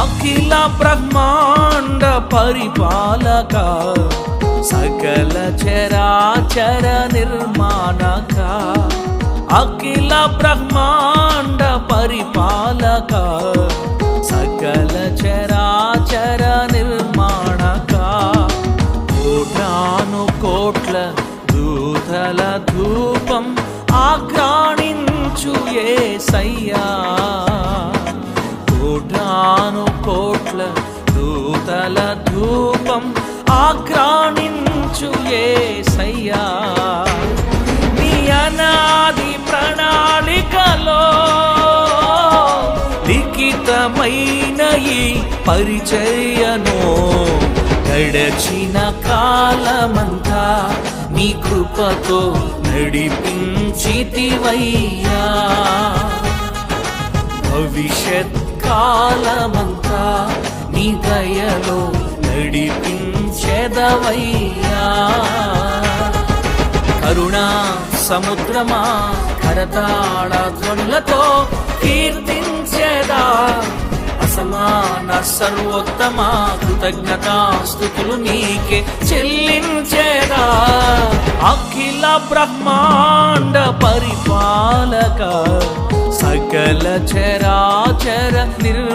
అఖిల బ్రహ్మాండ పరిపాలక, సకల చరాచర నిర్మాణక, అఖిల బ్రహ్మాండ పరిపాలక, సకల చరాచర నిర్మాణక, కోటాను కోట్ల దూతల ధూపం ఆఘ్రాణించు యేసయ్యా, కోటాను కోట్ల దూతల ధూపం ఆఘ్రాణించు యేసయ్యా. నీ అనాది ప్రణాళికలో లిఖితమైన ఈ పరిచర్యను గడచిన కాలమంతా నీ కృపతో నడిపించితివయ్యా. భవిష్యత్ కాలమంతా నీ దయలో నడిపించెదవయ్యా. కరుణా సముద్రమా కరతాళ ధ్వనులతో కీర్తించెదా, అసమాన సర్వోత్తమ కృతజ్ఞతాస్తుతులు నీకే చెల్లించెదా. అఖిల బ్రహ్మాండ పరిపాలక, సకల చరాచర